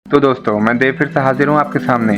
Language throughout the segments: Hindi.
तो दोस्तों मैं देव फिर से हाजिर हूँ आपके सामने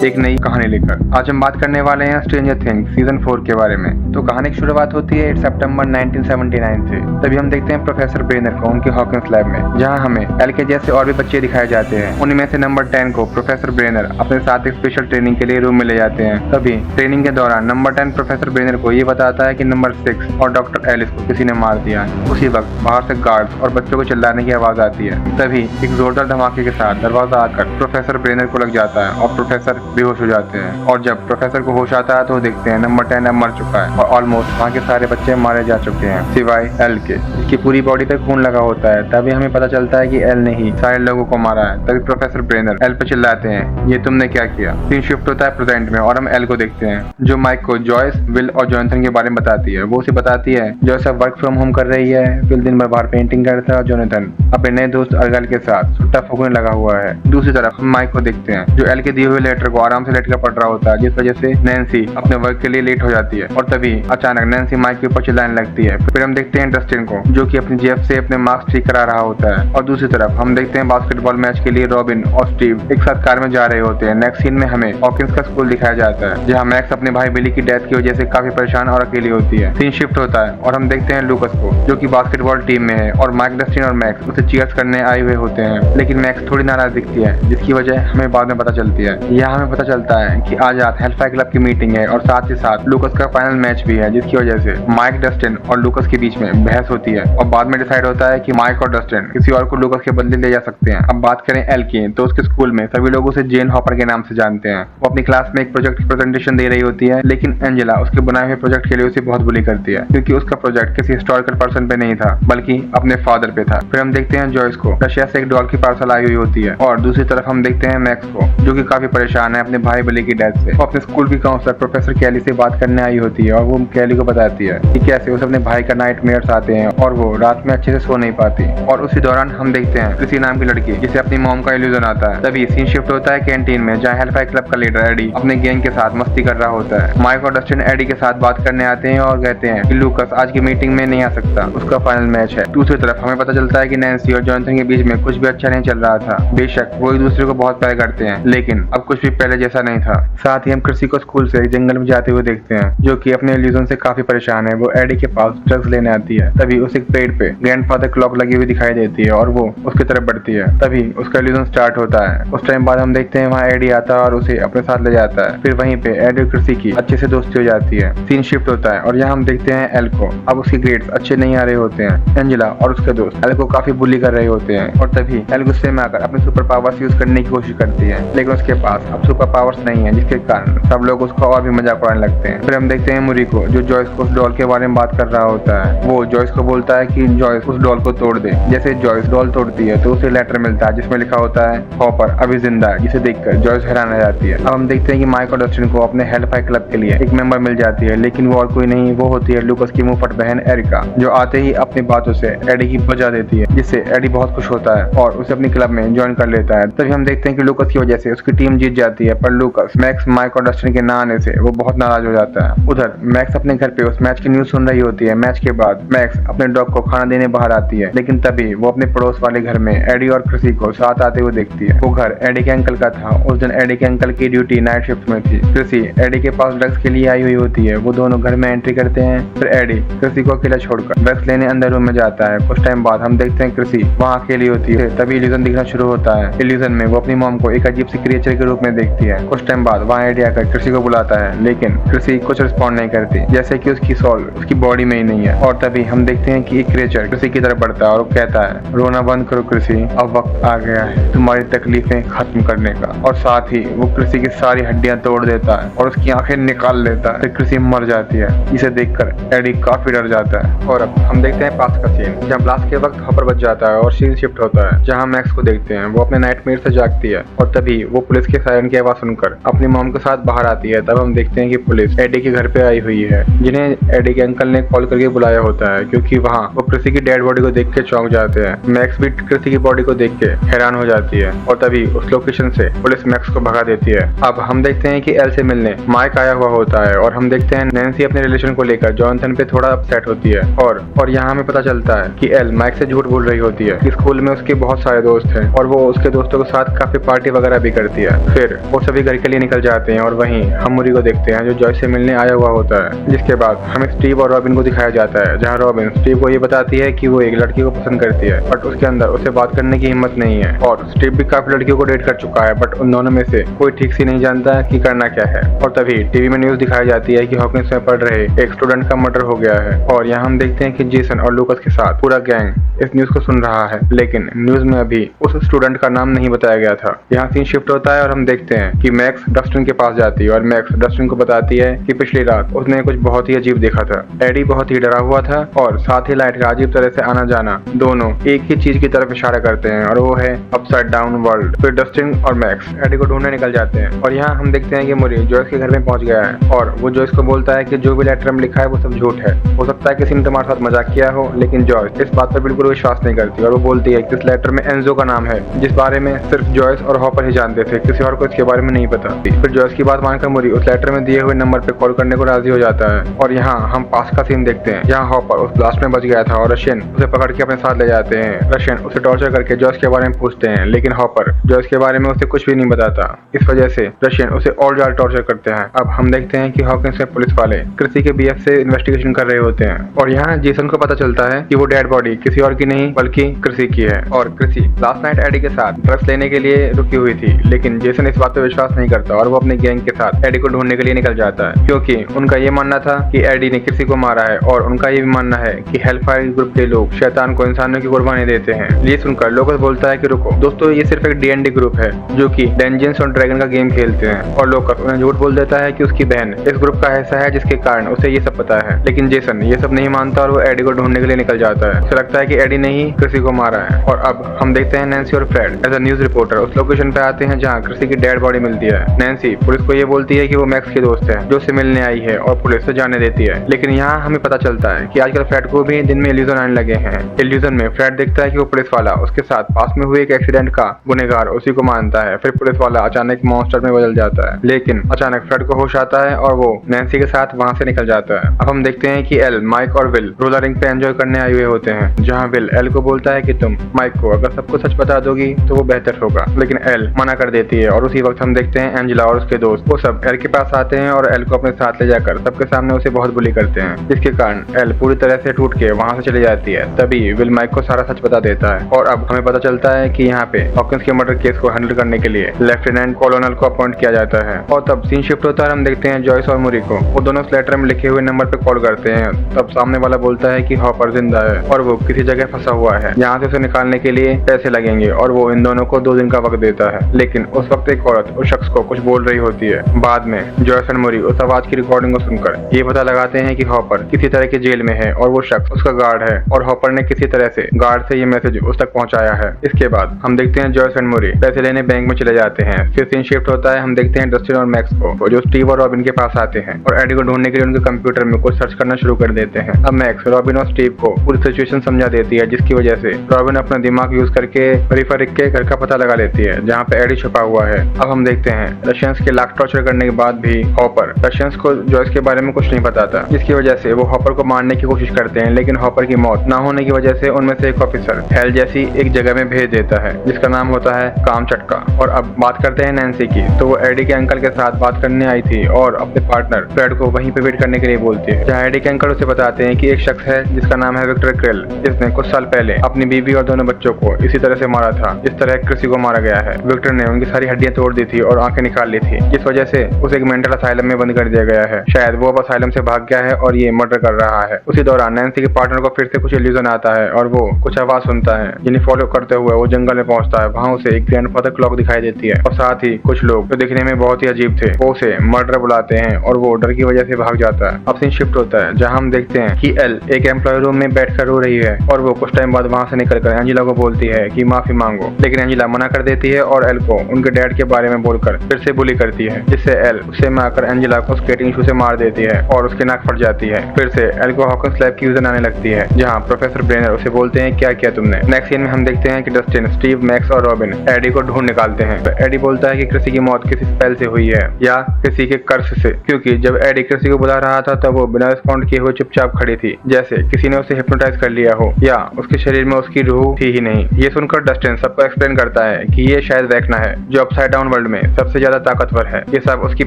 एक नई कहानी लेकर। आज हम बात करने वाले हैं स्ट्रेंजर थिंग्स सीजन 4 के बारे में। तो कहानी की शुरुआत होती है 8 सितंबर 1979 से। तभी हम देखते हैं प्रोफेसर ब्रेनर को उनके हॉकिंस लैब में, जहाँ हमें एल के जैसे और भी बच्चे दिखाए जाते हैं। उनमें से नंबर 10 को प्रोफेसर ब्रेनर अपने साथ एक स्पेशल ट्रेनिंग के लिए रूम में ले जाते हैं। तभी ट्रेनिंग के दौरान नंबर 10 प्रोफेसर ब्रेनर को ये बताता है कि नंबर 6 और डॉक्टर एलिस को किसी ने मार दिया है। उसी वक्त बाहर से गार्ड्स और बच्चों को चिल्लाने की आवाज आती है। तभी एक जोरदार धमाके के साथ दरवाजा आकर प्रोफेसर ब्रेनर को लग जाता है और प्रोफेसर बेहोश हो जाते हैं। और जब प्रोफेसर को होश आता है तो देखते हैं नंबर 10 अब मर चुका है और ऑलमोस्ट वहाँ के सारे बच्चे मारे जा चुके हैं सिवाय एल के, जिसकी पूरी बॉडी पे खून लगा होता है। तभी हमें पता चलता है कि एल ने ही सारे लोगों को मारा है। तभी प्रोफेसर ब्रेनर एल पे चिल्लाते हैं, ये तुमने क्या किया। सीन शिफ्ट होता है प्रेजेंट में और हम एल को देखते हैं, जो माइक को जॉयस, विल और जॉनथन के बारे में बताती है। वो उसे बताती है जॉयस अब वर्क फ्रॉम होम कर रही है, विल दिन भर बाहर पेंटिंग करता है और जॉनथन अपने नए दोस्त अर्गल के साथ सुट्टा फूकने लगा हुआ है। दूसरी तरफ हम माइक को देखते हैं, जो एल के दिए हुए लेटर को आराम से लेट कर पढ़ रहा होता है, जिस वजह से नैन्सी अपने वर्क के लिए लेट हो जाती है। और तभी अचानक नैन्सी माइक के ऊपर चिल्लाने लगती है। फिर हम देखते हैं डस्टिन को, जो कि अपनी जेब से अपने मार्क्स ठीक करा रहा होता है। और दूसरी तरफ हम देखते हैं बास्केटबॉल मैच के लिए रॉबिन और स्टीव एक साथ कार में जा रहे होते हैं। नेक्स्ट सीन में हमें हॉकिंस का स्कूल दिखाया जाता है, जहाँ मैक्स अपने भाई बिली की डेथ की वजह से काफी परेशान और अकेली होती है। सीन शिफ्ट होता है और हम देखते हैं लूकस को, जो कि बास्केटबॉल टीम में है और माइक, डस्टिन और मैक्स उसे चीयर्स करने आए हुए होते हैं। लेकिन मैक्स थोड़ी नाराज दिखती है, जिसकी वजह हमें बाद में पता चलती है। यहाँ हमें पता चलता है कि आज रात हेलफायर क्लब की मीटिंग है और साथ ही साथ लूकस का फाइनल मैच भी है, जिसकी वजह से माइक, डस्टिन और लूकस के बीच में बहस होती है। और बाद में डिसाइड होता है कि माइक और डस्टिन किसी और को लूकस के बदले ले जा सकते हैं। अब बात करें एल की, तो उसके स्कूल में सभी लोग उसे जेन हॉपर के नाम से जानते हैं। वो अपनी क्लास में एक प्रोजेक्ट की प्रेजेंटेशन दे रही होती है, लेकिन एंजेला उसके बनाए हुए प्रोजेक्ट के लिए उसे बहुत बुली करती है, क्योंकि उसका प्रोजेक्ट किसी हिस्टोरिकल पर्सन पे नहीं था, बल्कि अपने फादर पे था। फिर हम देखते हैं जॉयस को रशिया से एक डॉल की पार्सल आई हुई होती है। और दूसरी तरफ हम देखते हैं मैक्स को, जो कि काफी परेशान है अपने भाई बिली की डेथ से। वो अपने स्कूल की काउंसलर प्रोफेसर कैली से बात करने आई होती है और वो कैली को बताती है कि कैसे उसे अपने भाई का नाइटमेयर्स आते हैं और वो रात में अच्छे से सो नहीं पाती। और उसी दौरान हम देखते हैं किसी नाम की लड़की, जिसे अपनी मॉम का इल्यूजन आता है। तभी सीन शिफ्ट होता है कैंटीन में, जहाँ हेलफायर क्लब का लीडर एडी अपने गैंग के साथ मस्ती कर रहा होता है। माइक और डस्टिन एडी के साथ बात करने आते हैं और कहते हैं कि लूकस आज की मीटिंग में नहीं आ सकता, उसका फाइनल मैच है। दूसरी तरफ हमें पता चलता है कि नैन्सी और जॉनथन के बीच में कुछ भी अच्छा नहीं चल रहा था। बेशक वो एक दूसरे को बहुत प्यार करते हैं, लेकिन अब कुछ भी पहले जैसा नहीं था। साथ ही हम कृषि को स्कूल से जंगल में जाते हुए देखते हैं, जो कि अपने इल्यूजन से काफी परेशान है। वो एडी के पास ड्रग्स लेने आती है। तभी उसे एक पेड़ पे ग्रैंडफादर क्लॉक लगी हुई दिखाई देती है और वो उसकी तरफ बढ़ती है। तभी उसका इल्यूजन स्टार्ट होता है। उस टाइम बाद हम देखते हैं वहाँ एडी आता है और उसे अपने साथ ले जाता है। फिर वहीं पे एडी और कृषि की अच्छे से दोस्ती हो जाती है। सीन शिफ्ट होता है और यहाँ हम देखते हैं एल को। अब उसके ग्रेड्स अच्छे नहीं आ रहे होते हैं। एंजेला और उसके दोस्त एल को काफी बुली कर रहे होते हैं और तभी एल गुस्से में आकर अपने सुपर पावर्स यूज करने की कोशिश करती है, लेकिन उसके पास अब सुपर पावर्स नहीं है, जिसके कारण सब लोग उसका और भी मजाक उड़ाने लगते हैं। फिर हम देखते हैं मुरी को, जो जॉयस को उस डॉल के बारे में बात कर रहा होता है। वो जॉयस को बोलता है कि जॉयस उस डॉल को तोड़ दे। जैसे जॉयस डॉल तोड़ती है तो उसे लेटर मिलता है, जिसमें लिखा होता है हॉपर अभी जिंदा है, जिसे देखकर जॉयस हैरान रह जाती है। अब हम देखते हैं कि माइक और डस्टिन को अपने हेलफायर क्लब के लिए एक मेंबर मिल जाती है, लेकिन वो और कोई नहीं, वो होती है लूकस की मुंहफट बहन एरिका, जो आते ही अपनी बातों से एडी की बजा देती है, जिससे एडी बहुत खुश होता है और उसे अपनी क्लब में ज्वाइन कर लेता है। तभी हम देखते हैं कि लूकस की वजह से उसकी टीम जीत जाती है, पर लूकस मैक्स, माइक और डस्टिन के ना आने से वो बहुत नाराज हो जाता है। उधर मैक्स अपने घर पे उस मैच की न्यूज सुन रही होती है। मैच के बाद मैक्स अपने डॉग को खाना देने बाहर आती है, लेकिन तभी वो अपने पड़ोस वाले घर में एडी और कृषि को साथ आते हुए देखती है। वो घर एडी के अंकल का था। उस दिन एडी के अंकल की ड्यूटी नाइट शिफ्ट में थी। कृषि एडी के पास ड्रग्स के लिए आई हुई होती है। वो दोनों घर में एंट्री करते हैं। फिर एडी कृषि को अकेला छोड़कर ड्रग्स लेने अंदर रूम में जाता है। कुछ टाइम बाद हम देखते हैं कृषि वहाँ अकेली होती है। तभी इल्यूजन दिखना शुरू होता है। इल्यूजन में वो अपनी मॉम को एक अजीब सी क्रिएचर के रूप में देखती है। कुछ टाइम बाद वहाँ एडी आकर कृषि को बुलाता है, लेकिन कृषि कुछ रिस्पॉन्ड नहीं करती, जैसे कि उसकी सोल उसकी बॉडी में ही नहीं है। और तभी हम देखते हैं कि एक क्रिएचर कृषि की तरफ बढ़ता है और कहता है, रोना बंद करो कृषि, अब वक्त आ गया है तुम्हारी तकलीफें खत्म करने का। और साथ ही वो कृषि की सारी हड्डियां तोड़ देता है और उसकी आंखें निकाल लेता है। फिर कृषि मर जाती है। इसे देखकर एडी काफी डर जाता है। और अब हम देखते हैं पास का सीन, जहाँ ब्लास्ट के वक्त हॉपर बच जाता है और सीन शिफ्ट होता है, जहाँ मैक्स को देखते हैं। वो अपने नाइटमेयर से जागती है और तभी वो पुलिस के सायरन की आवाज सुनकर अपनी मॉम के साथ बाहर आती है। तब हम देखते हैं कि पुलिस एडी के घर पे आई हुई है, जिन्हें एडी के अंकल ने कॉल करके बुलाया होता है, क्योंकि वहाँ वो कृषि की डेड बॉडी को देख के चौंक जाते हैं। मैक्स भी कृषि की बॉडी को देख के हैरान हो जाती है और तभी उस लोकेशन से पुलिस मैक्स को भगा देती है। अब हम देखते हैं कि एल से मिलने माइक आया हुआ होता है और हम देखते हैं नैन्सी अपने रिलेशन को लेकर जॉनथन पे थोड़ा अपसेट होती है। और यहाँ हमें पता चलता है कि एल माइक से झूठ बोल रही होती है कि स्कूल में उसके बहुत सारे दोस्त हैं और वो उसके दोस्तों के साथ काफी पार्टी वगैरह भी करती है। फिर वो सभी घर के लिए निकल जाते हैं और वहीं हम मूरी को देखते हैं जो जॉयस से मिलने आया हुआ होता है। जिसके बाद हमें स्टीव और रॉबिन को दिखाया जाता है, जहाँ रॉबिन स्टीव को ये बताती है कि वो एक लड़की को पसंद करती है बट उसके अंदर उसे बात करने की हिम्मत नहीं है। और स्टीव भी काफी लड़कियों को डेट कर चुका है बट उन दोनों में से कोई ठीक से नहीं जानता कि करना क्या है। और तभी टीवी में न्यूज दिखाई जाती है कि हॉकिंस में पढ़ रहे एक स्टूडेंट का मर्डर हो गया है। और यहाँ हम देखते हैं कि जेसन और लूकस के साथ पूरा गैंग इस न्यूज को सुन रहा है, लेकिन न्यूज में अभी उस स्टूडेंट का नाम नहीं बताया गया था। यहाँ सीन शिफ्ट होता है और हम देखते हैं कि मैक्स डस्टिन के पास जाती है और मैक्स डस्टिन को बताती है कि पिछली रात उसने कुछ बहुत ही अजीब देखा था। एडी बहुत ही डरा हुआ था और साथ ही लाइट का अजीब तरह से आना जाना दोनों एक ही चीज की तरफ इशारा करते हैं और वो है अपसाइड डाउन वर्ल्ड। फिर डस्टिन और मैक्स एडी को ढूंढने निकल जाते हैं और यहाँ हम देखते हैं कि मूरी जॉयस के घर में पहुंच गया है और वो जॉयस को बोलता है कि जो भी लेटर में लिखा है वो सब झूठ है। हो सकता है किसी ने तुम्हारे साथ मजाक किया हो, लेकिन जॉयस इस बात पर बिल्कुल विश्वास नहीं करती और वो बोलती है कि इस लेटर में एंजो का नाम है, जिस बारे में सिर्फ जॉयस और हॉपर ही जानते थे, किसी और को इसके बारे में नहीं पता। फिर जॉयस की बात मानकर मूरी उस लेटर में दिए हुए नंबर पे कॉल करने को राजी हो जाता है। और यहाँ हम पास का सीन देखते हैं जहाँ हॉपर उस ब्लास्ट में बच गया था और रशियन उसे पकड़ के अपने साथ ले जाते हैं। रशियन उसे टॉर्चर करके जॉयस के बारे में पूछते हैं, लेकिन हॉपर जॉयस के बारे में उसे कुछ भी नहीं बताता। इस वजह से रशियन उसे और ज्यादा टॉर्चर करते हैं। अब हम देखते हैं कि हॉकिंस में पुलिस वाले क्रिसी के बीएफ से इन्वेस्टिगेशन कर रहे होते हैं और यहाँ जेसन को पता चलता है कि वो डेड बॉडी किसी और की नहीं बल्कि क्रिसी की है। और क्रिसी लास्ट नाइट एडी के साथ ड्रग्स लेने के लिए रुकी हुई थी, लेकिन जेसन इस बात पर विश्वास नहीं करता और वो अपने गैंग के साथ एडी को ढूंढने के लिए निकल जाता है, क्योंकि उनका ये मानना था कि एडी ने किसी को मारा है और उनका ये भी मानना है कि हेलफायर ग्रुप के लोग शैतान को इंसानों की कुर्बानी देते हैं। ये सुनकर लोकस बोलता है कि रुको दोस्तों, ये सिर्फ एक D&D ग्रुप है जो कि डेंजन्स और ड्रैगन का गेम खेलते हैं। और लोकस उन्हें झूठ बोल देता है कि उसकी बहन इस ग्रुप का हिस्सा है जिसके कारण उसे ये सब पता है। लेकिन जेसन ये सब नहीं मानता और वो एडी को ढूंढने के लिए निकल जाता है। उसे लगता है कि एडी ने ही क्रिसी को मारा है। और अब हम देखते हैं नैन्सी और Fred as a news reporter उस लोकेशन पे आते हैं जहाँ क्रिसी की डेड बॉडी मिलती है। नैन्सी पुलिस को ये बोलती है कि वो मैक्स की दोस्त है जो उसे मिलने आई है और पुलिस से जाने देती है। लेकिन यहाँ हमें पता चलता है कि आजकल फ्रेड को भी दिन में इल्यूजन आने लगे हैं। इल्यूजन में फ्रेड देखता है कि वो पुलिस वाला उसके साथ पास में हुए एक एक्सीडेंट का गुनहगार उसी को मानता है। फिर पुलिस वाला अचानक मॉन्स्टर में बदल जाता है, लेकिन अचानक फ्रेड को होश आता है और वो नैन्सी के साथ वहाँ से निकल जाता है। अब हम देखते हैं कि एल, माइक और विल रोलर रिंग पे एंजॉय करने आए हुए होते हैं, जहाँ विल एल को बोलता है कि तुम माइक को अगर सबको सच बता दोगी तो वो बेहतर होगा, लेकिन एल मना कर देती है। और उसी वक्त हम देखते हैं एंजेला और उसके दोस्त वो सब एल के पास आते हैं और एल को अपने साथ ले जाकर सबके सामने उसे बहुत बुली करते हैं, जिसके कारण एल पूरी तरह से टूट के वहाँ से चली जाती है। तभी विल माइक को सारा सच बता देता है और अब हमें पता चलता है कि यहाँ पे हॉकिंस के मर्डर केस को हैंडल करने के लिए लेफ्टिनेंट कॉलोनल को अपॉइंट किया जाता है। और तब सीन शिफ्ट होता है, हम देखते हैं जॉयस और मूरी को वो दोनों लेटर में लिखे हुए नंबर पे कॉल करते हैं। तब सामने वाला बोलता है कि हॉपर जिंदा है और वो किसी जगह फंसा हुआ है, यहाँ से उसे निकालने के लिए पैसे लगेंगे और वो इन दोनों को 2 दिन का वक्त देता है। लेकिन उस वक्त एक औरत उस शख्स को कुछ बोल रही होती है। बाद में जॉयस और मूरी उस आवाज की रिकॉर्डिंग को सुनकर ये पता लगाते हैं कि हॉपर किसी तरह की जेल में है और वो शख्स उसका गार्ड है और हॉपर ने किसी तरह से गार्ड से ये मैसेज उस तक पहुंचाया है। इसके बाद हम देखते हैं जॉयस एंड मूरी पैसे लेने बैंक में चले जाते हैं। फिर सीन शिफ्ट होता है, हम देखते हैं डस्टिन और मैक्स को जो स्टीव और रॉबिन के पास आते हैं और एडी को ढूंढने के लिए उनके कंप्यूटर में कुछ सर्च करना शुरू कर देते हैं। अब मैक्स रॉबिन और स्टीव को पूरी सिचुएशन समझा देती है, जिसकी वजह से रॉबिन अपना दिमाग यूज करके रिफर के घर का पता लगा लेती है जहाँ पे एडी छुपा हुआ है। अब हम देखते हैं रशियंस के लाख टॉर्चर करने के बाद भी हॉपर रशियंस को जॉयस के बारे में कुछ नहीं बताता, जिसकी वजह से वो हॉपर को मारने की कोशिश करते हैं। लेकिन हॉपर की मौत ना होने की वजह से उनमें से एक ऑफिसर हेल जैसी एक जगह में भेज देता है जिसका नाम होता है काम चटका। और अब बात करते हैं नैन्सी की, तो वो एडी के अंकल के साथ बात करने आई थी और अपने पार्टनर फ्रेड को वहीं पे वेट करने के लिए बोलती है, जहाँ एडी के अंकल उसे बताते हैं कि एक शख्स है जिसका नाम है विक्टर क्रेल, जिसने कुछ साल पहले अपनी बीवी और दोनों बच्चों को इसी तरह से मारा था जिस तरह किसी को मारा गया है। विक्टर ने उनकी सारी हड्डियां तोड़ दी थी और आंखें निकाल ली थी, जिस वजह से उसे एक मेंटल असाइलम में बंद कर दिया गया है। शायद वो अब असाइलम से भाग गया है और ये मर्डर कर रहा है। उसी दौरान नैन्सी के पार्टनर को फिर से कुछ इल्यूजन आता है और वो कुछ आवाज सुनता है, जिन्हें फॉलो करते हुए वो जंगल में पहुंचता है। वहाँ उसे एक ग्रैंडफादर क्लॉक दिखाई देती है और साथ ही कुछ लोग जो दिखने में बहुत ही अजीब थे वो उसे मर्डर बुलाते हैं और वो डर की वजह से भाग जाता है। अब सीन शिफ्ट होता है, जहाँ हम देखते हैं कि एल एक एम्प्लॉय रूम में बैठकर रो रही है और वो कुछ टाइम बाद वहाँ से निकलकर एंजेला को बोलती है कि माफी मांगो, लेकिन एंजेला मना कर देती है और एल को उनके डैड के बारे में बोलकर फिर से बुली करती है, जिससे एल उसे में आकर एंजेला को स्केटिंग शू से मार देती है और उसकी नाक फट जाती है। फिर से एल को हॉकिंस लैब की विजन आने लगती है, जहाँ प्रोफेसर ब्रेनर उसे बोलते हैं क्या किया तुमने। नेक्स्ट सीन में हम देखते हैं कि डस्टिन, स्टीव, मैक्स और रॉबिन एडी को ढूंढ निकालते हैं। तो एडी बोलता है कि किसी की मौत किसी स्पेल से हुई है या किसी के कर्स से, क्योंकि जब एडी किसी को बुला रहा था तब वो बिना रिस्पॉन्ड किए हुए चुपचाप खड़ी थी, जैसे किसी ने उसे हिप्नोटाइज कर लिया हो या उसके शरीर में उसकी रूह थी ही नहीं। ये सुनकर डस्टिन सबको एक्सप्लेन एक्सप्लेन करता है कि ये शायद वेक्ना है जो अपसाइड डाउन वर्ल्ड में सबसे ज्यादा ताकतवर है। ये सब उसकी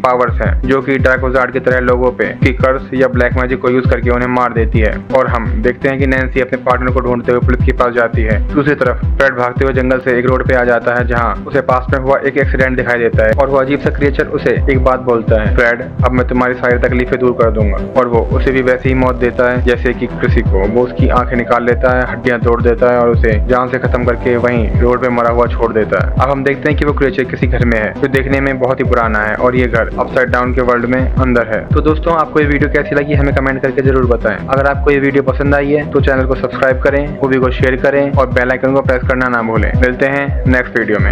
पावर्स हैं जो कि डार्क विजार्ड की तरह लोगों पे की कर्स या ब्लैक मैजिक को यूज करके उन्हें मार देती है। और हम देखते हैं कि नैन्सी अपने पार्टनर को ढूंढते हुए पुलिस के पास जाती है। दूसरी तरफ फ्रेड भागते हुए जंगल से एक रोड पे आ जाता है जहाँ उसे पास में हुआ एक एक्सीडेंट दिखाई देता है और वो अजीब सा क्रिएचर उसे एक बात बोलता है, फ्रेड अब मैं तुम्हारी सारी तकलीफें दूर कर दूंगा। और वो उसे भी वैसे ही मौत देता है जैसे कि किसी को। वो उसकी आंखें निकाल लेता है, हड्डियां तोड़ देता है और उसे जान से खत्म करके वहीं रोड पे मरा हुआ छोड़ देता है। अब हम देखते हैं कि वो क्रिएचर किसी घर में है जो देखने में बहुत ही पुराना है और ये घर अपसाइड डाउन के वर्ल्ड में अंदर है। तो दोस्तों आपको ये वीडियो कैसी लगी हमें कमेंट करके जरूर बताएं। अगर आपको ये वीडियो पसंद आई है तो चैनल को सब्सक्राइब करें, मूवी को शेयर करें और बेल आइकन को प्रेस करना ना भूलें। मिलते हैं नेक्स्ट वीडियो में।